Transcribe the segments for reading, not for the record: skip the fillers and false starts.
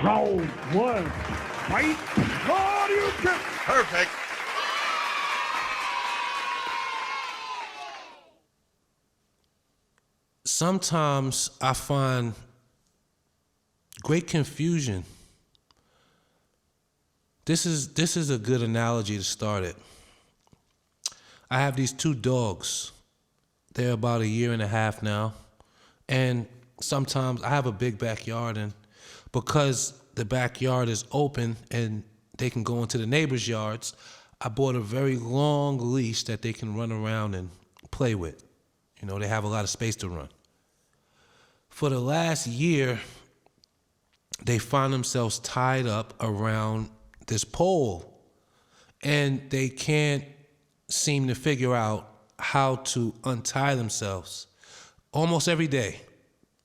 Round one. Fight. Oh, you can. Perfect. Sometimes I find great confusion. This is a good analogy to start it. I have these two dogs. They're about 1.5 years now. And sometimes I have a big backyard, and because the backyard is open and they can go into the neighbors' yards, I bought a very long leash that they can run around and play with. You know, they have a lot of space to run. For the last year, they find themselves tied up around this pole, and they can't seem to figure out how to untie themselves almost every day.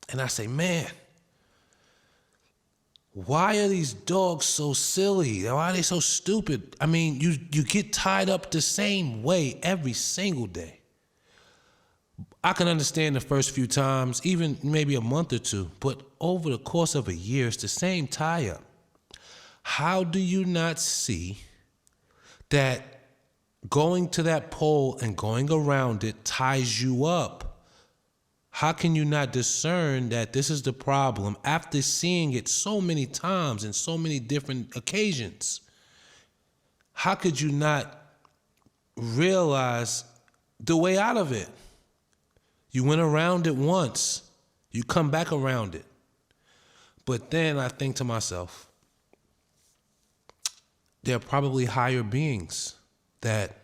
And I say, man, why are these dogs so silly? Why are they so stupid? I mean, you get tied up the same way every single day. I can understand the first few times, even maybe a month or two, but over the course of a year, it's the same tie-up. How do you not see that going to that pole and going around it ties you up? How can you not discern that this is the problem after seeing it so many times and so many different occasions? How could you not realize the way out of it? You went around it once, you come back around it. But then I think to myself, there are probably higher beings that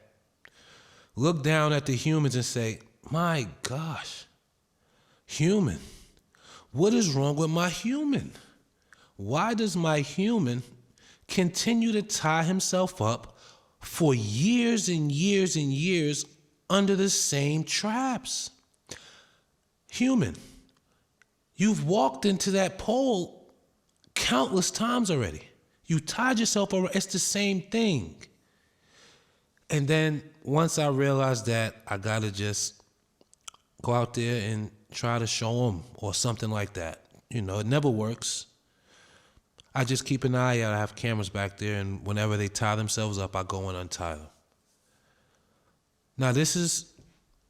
look down at the humans and say, my gosh, human, what is wrong with my human? Why does my human continue to tie himself up for years and years and years under the same traps? Human, you've walked into that pole countless times already. You tied yourself around, it's the same thing. And then once I realized that, I gotta just go out there and try to show them or something like that. You know, it never works. I just keep an eye out. I have cameras back there, and whenever they tie themselves up, I go and untie them. Now, this is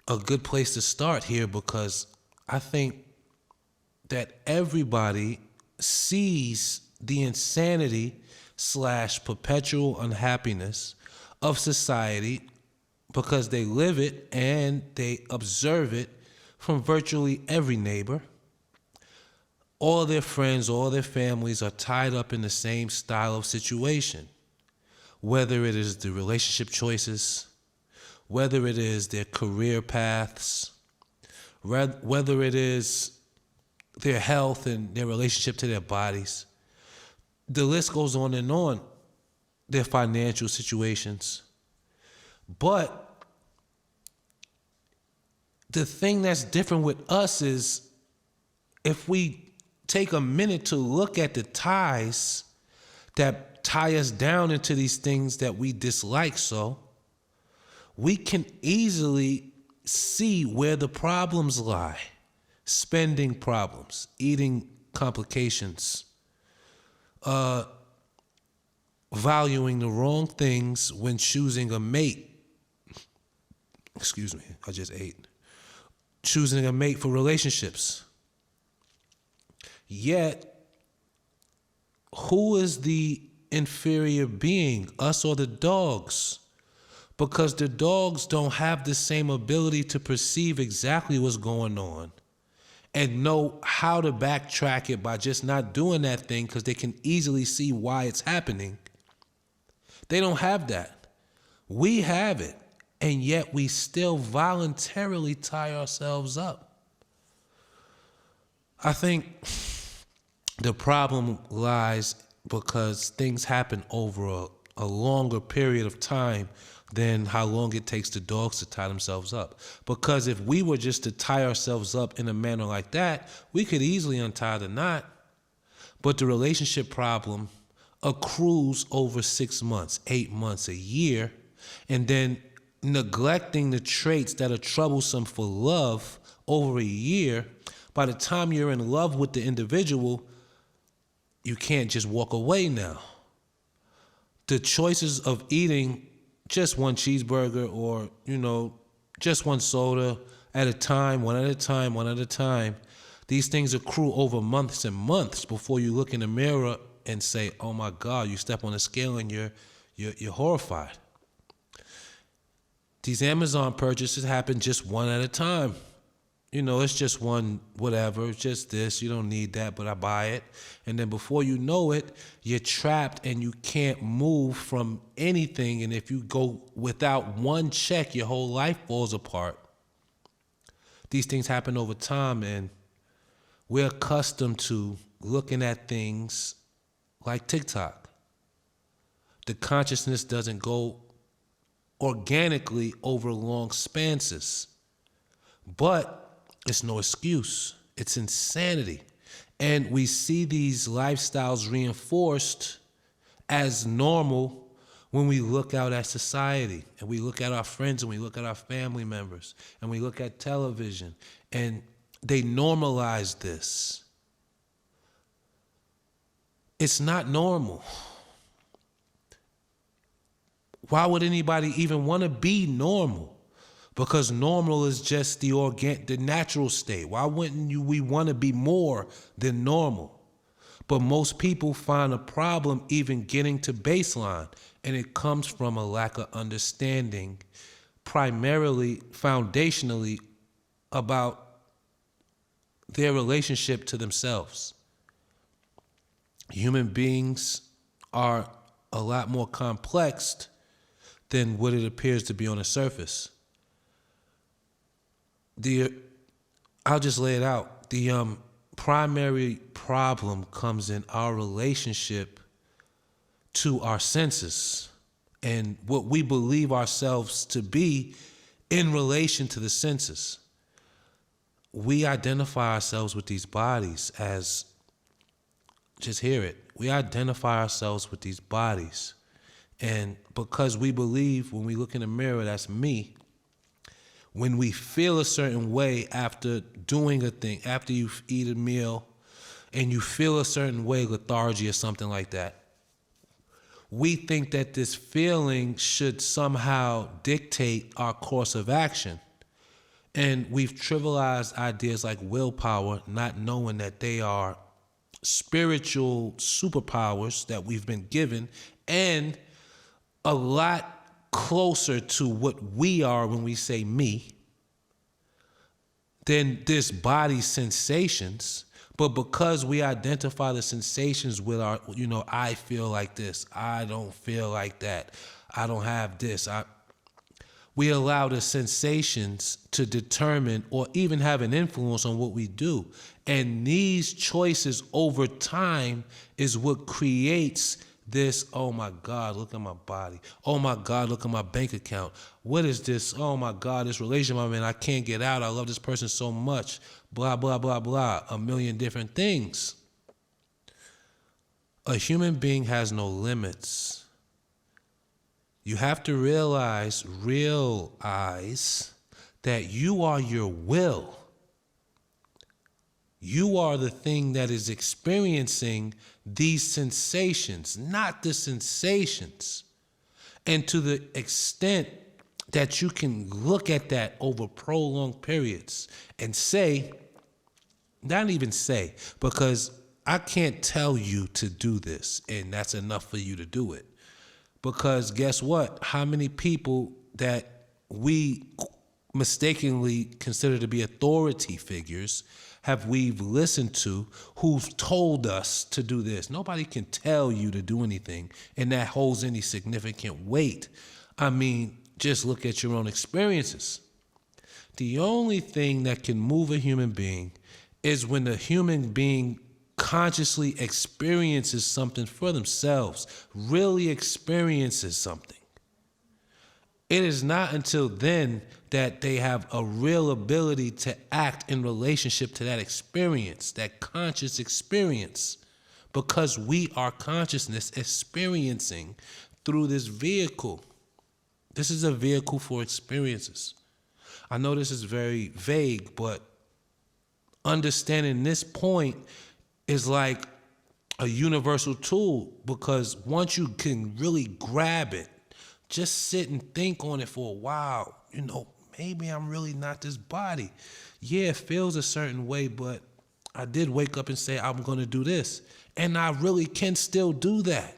a good place to start here because I think that everybody sees the insanity / perpetual unhappiness of society because they live it and they observe it from virtually every neighbor. All their friends, all their families are tied up in the same style of situation, whether it is the relationship choices, whether it is their career paths, whether it is their health and their relationship to their bodies. The list goes on and on, their financial situations. But the thing that's different with us is if we take a minute to look at the ties that tie us down into these things that we dislike so, we can easily see where the problems lie. Spending problems, eating complications, valuing the wrong things when choosing a mate. Excuse me, I just ate. Choosing a mate for relationships. Yet, who is the inferior being, us or the dogs? Because the dogs don't have the same ability to perceive exactly what's going on and know how to backtrack it by just not doing that thing because they can easily see why it's happening. They don't have that. We have it, and yet we still voluntarily tie ourselves up. I think the problem lies because things happen over a longer period of time than how long it takes the dogs to tie themselves up. Because if we were just to tie ourselves up in a manner like that, we could easily untie the knot. But the relationship problem accrues over 6 months, 8 months, a year, and then neglecting the traits that are troublesome for love over a year, by the time you're in love with the individual, you can't just walk away now. The choices of eating just one cheeseburger or, just one soda at a time, one at a time, one at a time, these things accrue over months and months before you look in the mirror and say, oh my God, you step on a scale and you're horrified. These Amazon purchases happen just one at a time. It's just one whatever, it's just this, you don't need that, but I buy it. And then before you know it, you're trapped and you can't move from anything. And if you go without one check, your whole life falls apart. These things happen over time, and we're accustomed to looking at things like TikTok. The consciousness doesn't go organically over long spanses. But it's no excuse. It's insanity. And we see these lifestyles reinforced as normal when we look out at society and we look at our friends and we look at our family members and we look at television, and they normalize this. It's not normal. Why would anybody even want to be normal? Because normal is just the natural state. Why wouldn't we want to be more than normal? But most people find a problem even getting to baseline, and it comes from a lack of understanding, primarily, foundationally, about their relationship to themselves. Human beings are a lot more complex than what it appears to be on the surface. I'll just lay it out. The primary problem comes in our relationship to our senses and what we believe ourselves to be in relation to the senses. We identify ourselves with these bodies as, just hear it, we identify ourselves with these bodies. And because we believe when we look in the mirror, that's me, when we feel a certain way after doing a thing, after you eat a meal and you feel a certain way, lethargy or something like that, we think that this feeling should somehow dictate our course of action. And we've trivialized ideas like willpower, not knowing that they are spiritual superpowers that we've been given, and a lot closer to what we are when we say me than this body's sensations. But because we identify the sensations with our, I feel like this, I don't feel like that, I don't have this, we allow the sensations to determine or even have an influence on what we do. And these choices over time is what creates this, oh my God, look at my body. Oh my God, look at my bank account. What is this? Oh my God, this relationship I'm in, I can't get out. I love this person so much. Blah, blah, blah, blah. A million different things. A human being has no limits. You have to realize that you are your will. You are the thing that is experiencing these sensations, not the sensations. And to the extent that you can look at that over prolonged periods and say, not even say, because I can't tell you to do this, and that's enough for you to do it. Because guess what? How many people that we mistakenly consider to be authority figures have we listened to who've told us to do this? Nobody can tell you to do anything, and that holds any significant weight. I mean, just look at your own experiences. The only thing that can move a human being is when the human being consciously experiences something for themselves, really experiences something. It is not until then that they have a real ability to act in relationship to that experience, that conscious experience, because we are consciousness experiencing through this vehicle. This is a vehicle for experiences. I know this is very vague, but understanding this point is like a universal tool, because once you can really grab it, just sit and think on it for a while. Maybe I'm really not this body. Yeah, it feels a certain way, but I did wake up and say, I'm going to do this. And I really can still do that.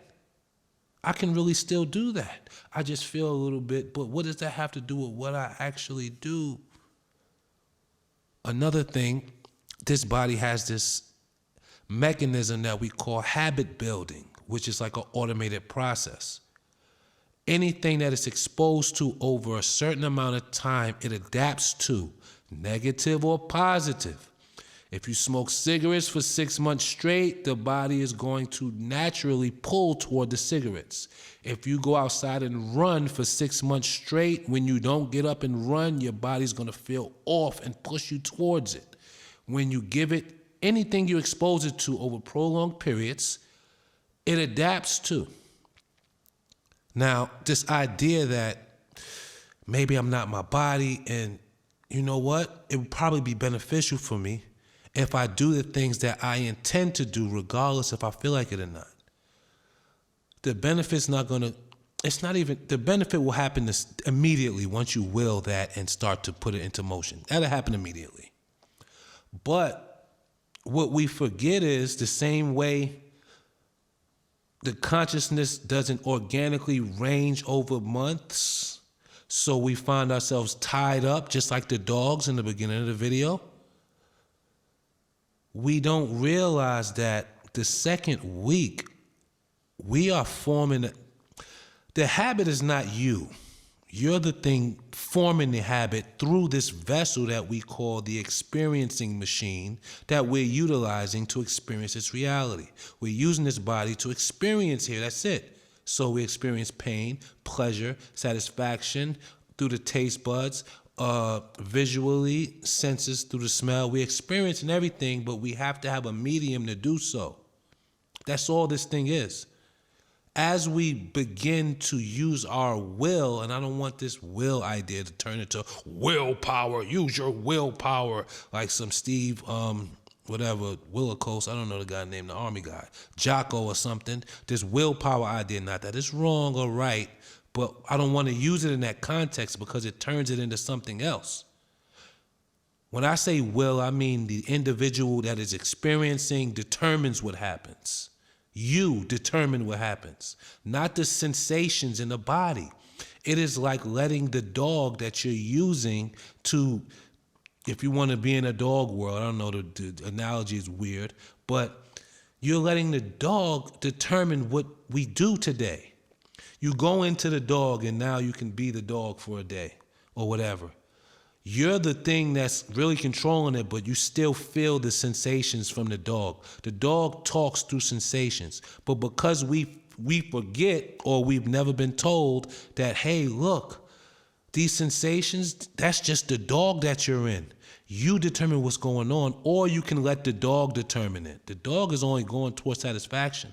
I can really still do that. I just feel a little bit, but what does that have to do with what I actually do? Another thing, this body has this mechanism that we call habit building, which is like an automated process. Anything that it's exposed to over a certain amount of time, it adapts to, negative or positive. If you smoke cigarettes for 6 months straight, the body is going to naturally pull toward the cigarettes. If you go outside and run for 6 months straight, when you don't get up and run, your body's going to feel off and push you towards it. When you give it anything you expose it to over prolonged periods, it adapts to. Now, this idea that maybe I'm not my body, and you know what? It would probably be beneficial for me if I do the things that I intend to do, regardless if I feel like it or not. The benefit will happen immediately once you will that and start to put it into motion. That'll happen immediately. But what we forget is the same way the consciousness doesn't organically range over months, so we find ourselves tied up, just like the dogs in the beginning of the video. We don't realize that the second week, we are forming. The habit is not you. You're the thing forming the habit through this vessel that we call the experiencing machine that we're utilizing to experience its reality. We're using this body to experience here, that's it. So we experience pain, pleasure, satisfaction through the taste buds, visually, senses through the smell. We experience everything, but we have to have a medium to do so. That's all this thing is. As we begin to use our will, and I don't want this will idea to turn into willpower, use your willpower, like some Steve, Willikos, I don't know the guy named the army guy, Jocko or something. This willpower idea, not that it's wrong or right, but I don't want to use it in that context because it turns it into something else. When I say will, I mean the individual that is experiencing determines what happens. You determine what happens, not the sensations in the body. It is like letting the dog that you're using to, if you want to be in a dog world, I don't know, the analogy is weird, but you're letting the dog determine what we do today. You go into the dog and now you can be the dog for a day or whatever. You're the thing that's really controlling it, but you still feel the sensations from the dog. The dog talks through sensations. But because we forget, or we've never been told that, hey, look, these sensations, that's just the dog that you're in. You determine what's going on, or you can let the dog determine it. The dog is only going towards satisfaction.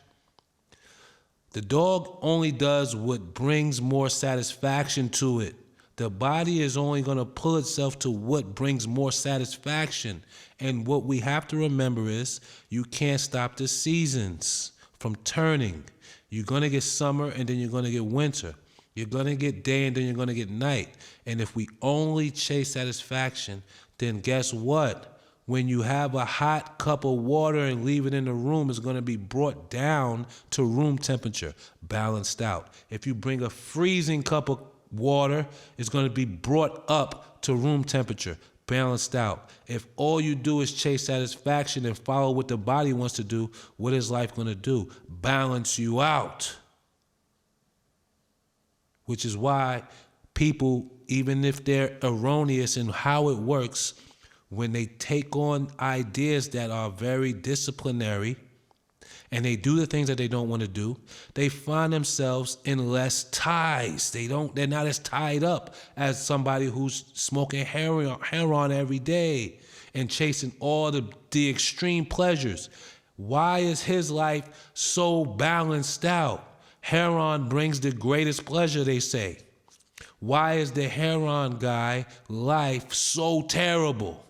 The dog only does what brings more satisfaction to it. The body is only going to pull itself to what brings more satisfaction. And what we have to remember is you can't stop the seasons from turning. You're going to get summer and then you're going to get winter. You're going to get day and then you're going to get night. And if we only chase satisfaction, then guess what? When you have a hot cup of water and leave it in the room, it's going to be brought down to room temperature, balanced out. If you bring a freezing cup of water, is going to be brought up to room temperature, balanced out. If all you do is chase satisfaction and follow what the body wants to do, what is life going to do? Balance you out. Which is why people, even if they're erroneous in how it works, when they take on ideas that are very disciplinary, and they do the things that they don't want to do, they find themselves in less ties. They're not as tied up as somebody who's smoking heroin every day and chasing all the extreme pleasures. Why is his life so balanced out? Heroin brings the greatest pleasure, they say. Why is the heroin guy life so terrible?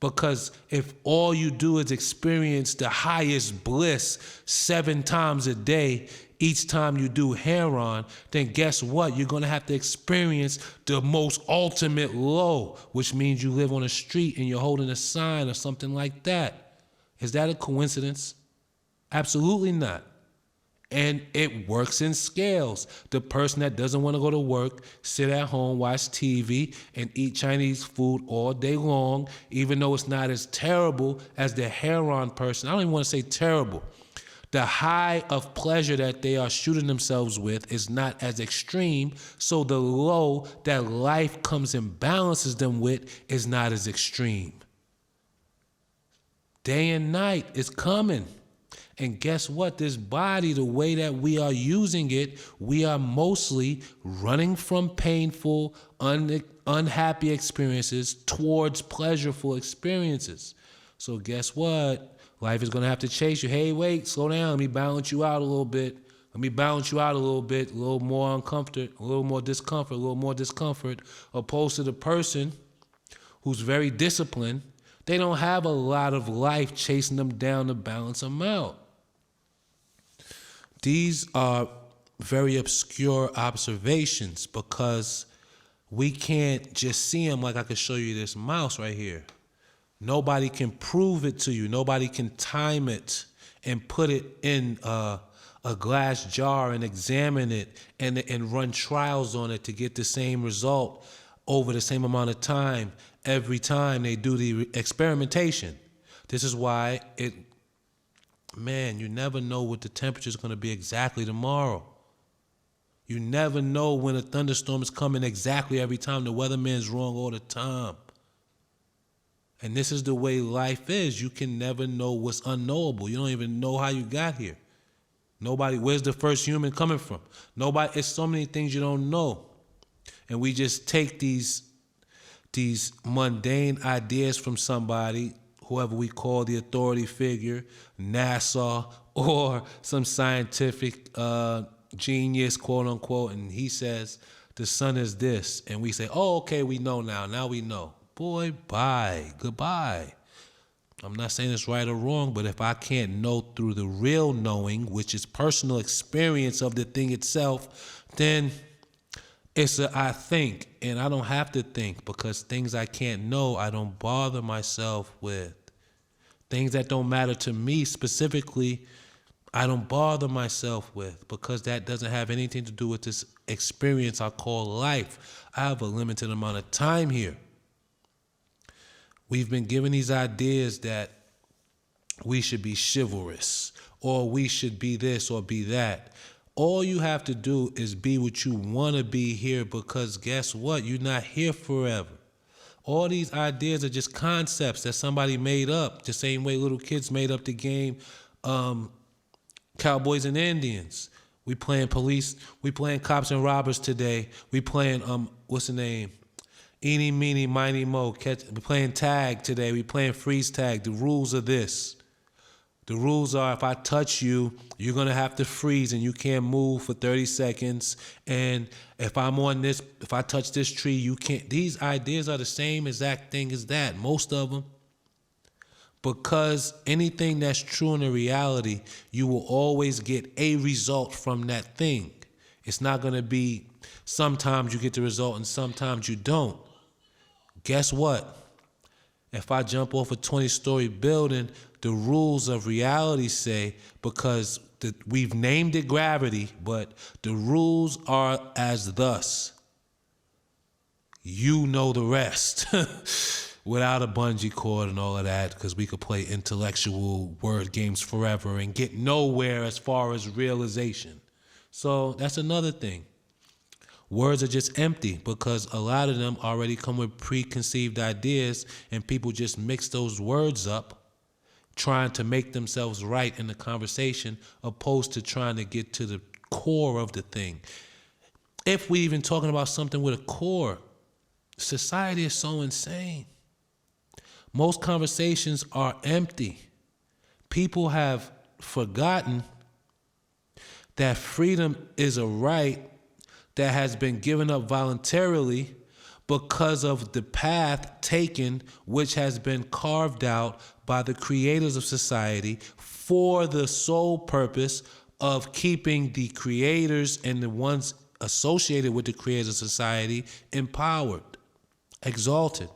Because if all you do is experience the highest bliss 7 times a day, each time you do heroin, then guess what? You're gonna have to experience the most ultimate low, which means you live on a street and you're holding a sign or something like that. Is that a coincidence? Absolutely not. And it works in scales. The person that doesn't want to go to work, sit at home, watch TV, and eat Chinese food all day long, even though it's not as terrible as the heroin person. I don't even want to say terrible. The high of pleasure that they are shooting themselves with is not as extreme, so the low that life comes and balances them with is not as extreme. Day and night is coming. And guess what? This body, the way that we are using it, we are mostly running from painful, unhappy experiences towards pleasureful experiences. So guess what? Life is going to have to chase you. Hey, wait, slow down. Let me balance you out a little bit. A little more uncomfort, a little more discomfort, opposed to the person who's very disciplined. They don't have a lot of life chasing them down to balance them out. These are very obscure observations because we can't just see them like I could show you this mouse right here. Nobody can prove it to you. Nobody can time it and put it in a glass jar and examine it and run trials on it to get the same result over the same amount of time every time they do the experimentation. This is why you never know what the temperature is going to be exactly tomorrow. You never know when a thunderstorm is coming exactly every time. The weatherman's wrong all the time. And this is the way life is. You can never know what's unknowable. You don't even know how you got here. Where's the first human coming from? It's so many things you don't know. And we just take these mundane ideas from somebody, whoever we call the authority figure, NASA, or some scientific genius, quote unquote, and he says, the sun is this. And we say, oh, okay, we know now. Now we know. Boy, bye. Goodbye. I'm not saying it's right or wrong, but if I can't know through the real knowing, which is personal experience of the thing itself, then it's I think, and I don't have to think, because things I can't know, I don't bother myself with. Things that don't matter to me specifically, I don't bother myself with, because that doesn't have anything to do with this experience I call life. I have a limited amount of time here. We've been given these ideas that we should be chivalrous, or we should be this or be that. All you have to do is be what you want to be here, because guess what? You're not here forever. All these ideas are just concepts that somebody made up, the same way little kids made up the game Cowboys and Indians. We playing police, we playing cops and robbers today. We playing, what's the name? Eeny, meeny, miny, mo. We playing tag today. We playing freeze tag. The rules are this. The rules are if I touch you, you're going to have to freeze and you can't move for 30 seconds. And if I touch this tree, you can't. These ideas are the same exact thing as that, most of them. Because anything that's true in the reality, you will always get a result from that thing. It's not going to be sometimes you get the result and sometimes you don't. Guess what? If I jump off a 20-story building, the rules of reality say, because we've named it gravity, but the rules are as thus. You know the rest. Without a bungee cord and all of that, because we could play intellectual word games forever and get nowhere as far as realization. So that's another thing. Words are just empty because a lot of them already come with preconceived ideas, and people just mix those words up, trying to make themselves right in the conversation, opposed to trying to get to the core of the thing. If we even talking about something with a core, society is so insane. Most conversations are empty. People have forgotten that freedom is a right that has been given up voluntarily, because of the path taken, which has been carved out by the creators of society for the sole purpose of keeping the creators and the ones associated with the creators of society empowered, exalted.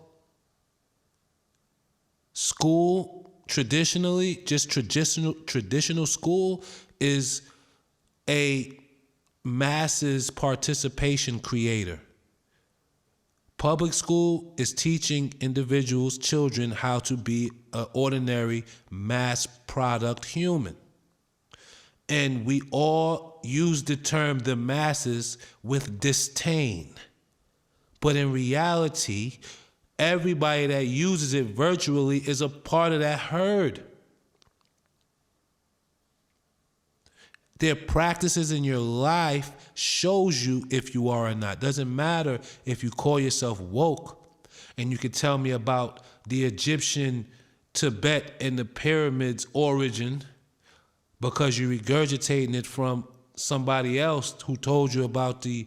School, traditionally, just traditional school is a masses participation creator. Public school is teaching individuals, children, how to be an ordinary mass product human. And we all use the term the masses with disdain. But in reality, everybody that uses it virtually is a part of that herd. Their practices in your life shows you if you are or not. Doesn't matter if you call yourself woke and you can tell me about the Egyptian, Tibet, and the pyramids origin because you're regurgitating it from somebody else who told you about the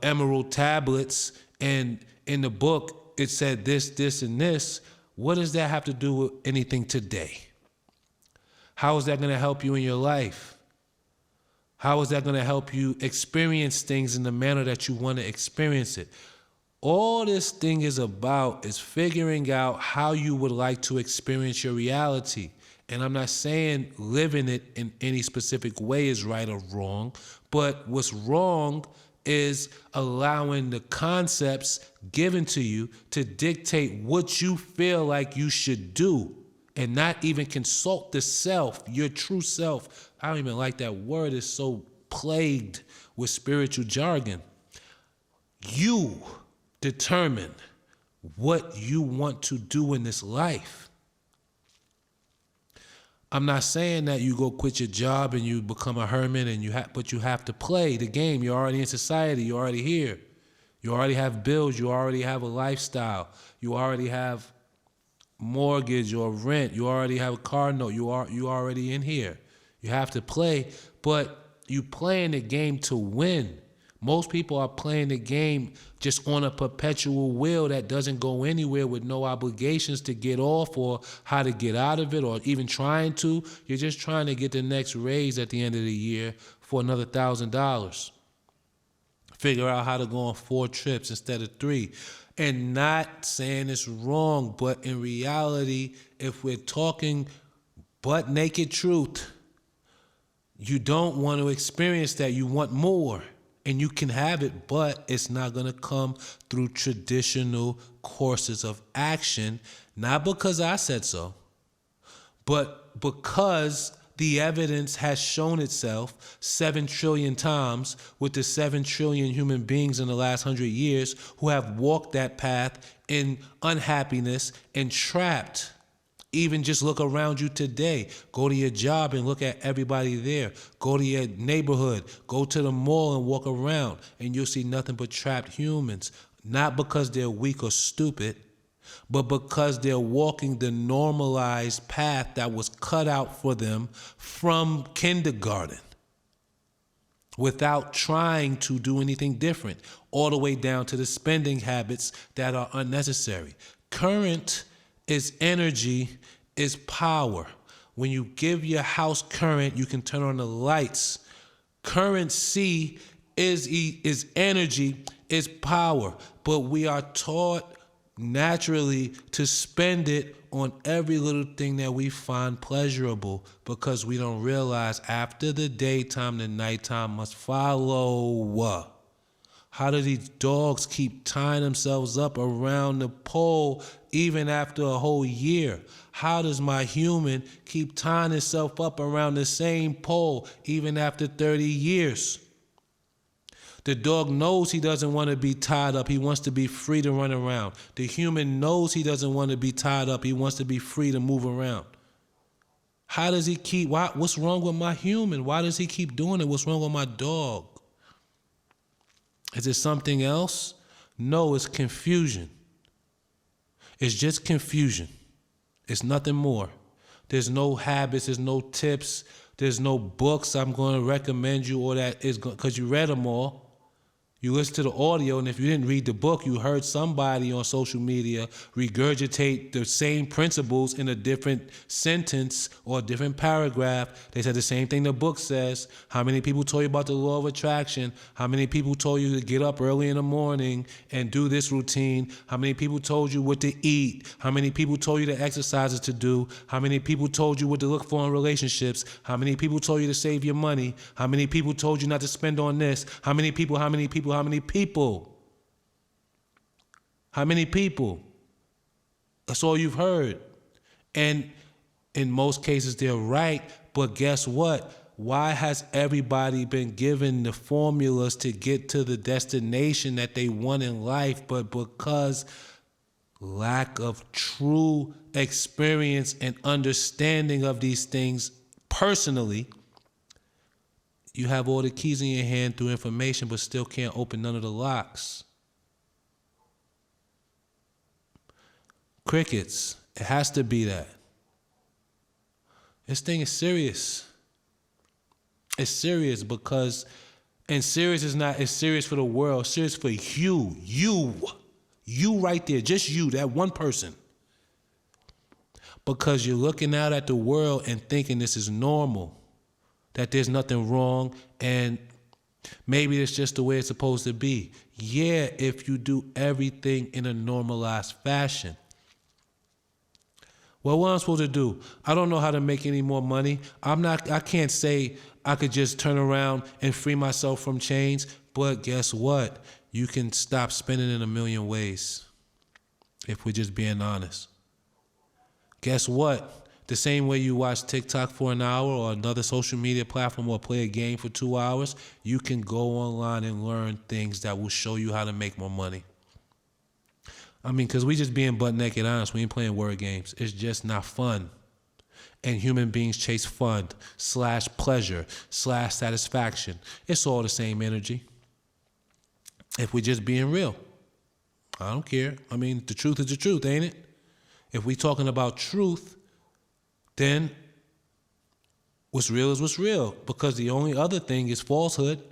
emerald tablets, and in the book it said this, this, and this. What does that have to do with anything today? How is that going to help you in your life? How is that going to help you experience things in the manner that you want to experience it? All this thing is about is figuring out how you would like to experience your reality. And I'm not saying living it in any specific way is right or wrong, but what's wrong is allowing the concepts given to you to dictate what you feel like you should do and not even consult the self, your true self. I don't even like that word. It's so plagued with spiritual jargon. You determine what you want to do in this life. I'm not saying that you go quit your job and you become a hermit but you have to play the game. You're already in society. You're already here. You already have bills. You already have a lifestyle. You already have mortgage or rent. You already have a car note. You already in here. You have to play, but you playing the game to win. Most people are playing the game just on a perpetual wheel that doesn't go anywhere with no obligations to get off or how to get out of it or even trying to. You're just trying to get the next raise at the end of the year for another $1,000. Figure out how to go on 4 trips instead of 3. And not saying it's wrong, but in reality, if we're talking butt naked truth, you don't want to experience that. You want more. And you can have it, but it's not going to come through traditional courses of action. Not because I said so, but because the evidence has shown itself 7 trillion times with the 7 trillion human beings in the last 100 years who have walked that path in unhappiness and trapped. Even just look around you today. Go to your job and look at everybody there. Go to your neighborhood. Go to the mall and walk around, and you'll see nothing but trapped humans. Not because they're weak or stupid, but because they're walking the normalized path that was cut out for them from kindergarten without trying to do anything different, all the way down to the spending habits that are unnecessary. Current is energy, is power. When you give your house current, you can turn on the lights. Currency is energy, is power. But we are taught naturally to spend it on every little thing that we find pleasurable because we don't realize after the daytime, the nighttime must follow. How do these dogs keep tying themselves up around the pole even after a whole year? How does my human keep tying himself up around the same pole even after 30 years? The dog knows he doesn't want to be tied up. He wants to be free to run around. The human knows he doesn't want to be tied up. He wants to be free to move around. How does he keep, what's wrong with my human? Why does he keep doing it? What's wrong with my dog? Is it something else? No, it's confusion. It's just confusion. It's nothing more. There's no habits, there's no tips, there's no books I'm going to recommend you or that is because you read them all. You listen to the audio, and if you didn't read the book, you heard somebody on social media regurgitate the same principles in a different sentence or a different paragraph. They said the same thing the book says. How many people told you about the law of attraction? How many people told you to get up early in the morning and do this routine? How many people told you what to eat? How many people told you the exercises to do? How many people told you what to look for in relationships? How many people told you to save your money? How many people told you not to spend on this? How many people? How many people? How many people? How many people? That's all you've heard. And in most cases, they're right. But guess what? Why has everybody been given the formulas to get to the destination that they want in life? But because lack of true experience and understanding of these things personally, you have all the keys in your hand through information, but still can't open none of the locks. Crickets. It has to be that. This thing is serious. It's serious because, and serious is not, it's serious for the world, it's serious for you. You right there, just you, that one person. Because you're looking out at the world and thinking this is normal, that there's nothing wrong, and maybe it's just the way it's supposed to be. Yeah, if you do everything in a normalized fashion. Well, what am I supposed to do? I don't know how to make any more money. I can't say I could just turn around and free myself from chains, but guess what? You can stop spending in a million ways, if we're just being honest. Guess what? The same way you watch TikTok for an hour or another social media platform or play a game for 2 hours, you can go online and learn things that will show you how to make more money. I mean, because we just being butt naked honest, we ain't playing word games. It's just not fun. And human beings chase fun / pleasure / satisfaction. It's all the same energy. If we're just being real, I don't care. I mean, the truth is the truth, ain't it? If we talking about truth, then what's real is what's real, because the only other thing is falsehood.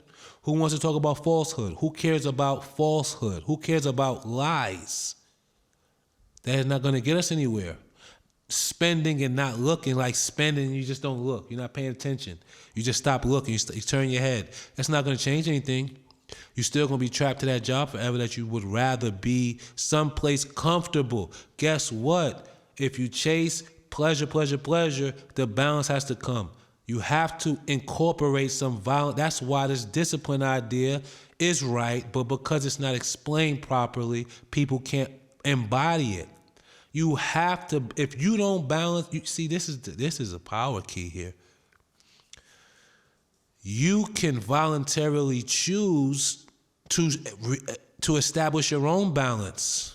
Who wants to talk about falsehood? Who cares about falsehood? Who cares about lies? That is not going to get us anywhere. Spending and not looking, like spending, you just don't look. You're not paying attention. You just stop looking. You turn your head. That's not going to change anything. You're still going to be trapped to that job forever that you would rather be someplace comfortable. Guess what? If you chase pleasure, the balance has to come. You have to incorporate some violence. That's why this discipline idea is right, but because it's not explained properly, people can't embody it. You have to, if you don't balance, you see, this is a power key here. You can voluntarily choose to establish your own balance,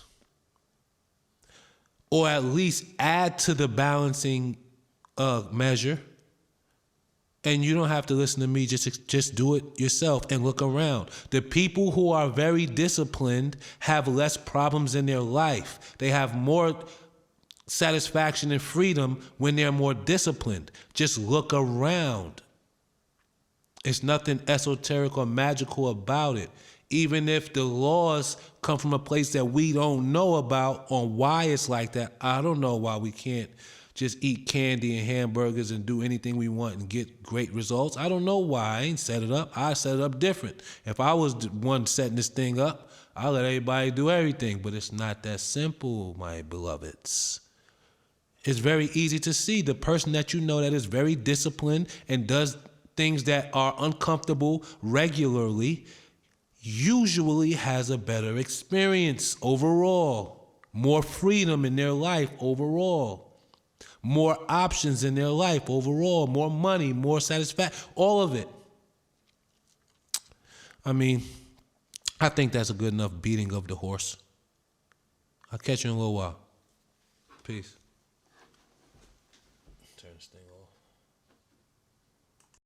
or at least add to the balancing measure. And you don't have to listen to me, just do it yourself and look around. The people who are very disciplined have less problems in their life. They have more satisfaction and freedom when they're more disciplined. Just look around. It's nothing esoteric or magical about it. Even if the laws come from a place that we don't know about on why it's like that, I don't know why we can't just eat candy and hamburgers and do anything we want and get great results. I don't know why. I ain't set it up. I set it up different. If I was the one setting this thing up, I'll let everybody do everything. But it's not that simple, my beloveds. It's very easy to see the person that you know that is very disciplined and does things that are uncomfortable regularly usually has a better experience overall, more freedom in their life overall. More options in their life overall, more money, more satisfaction, all of it. I mean, I think that's a good enough beating of the horse. I'll catch you in a little while. Peace. Turn this thing off.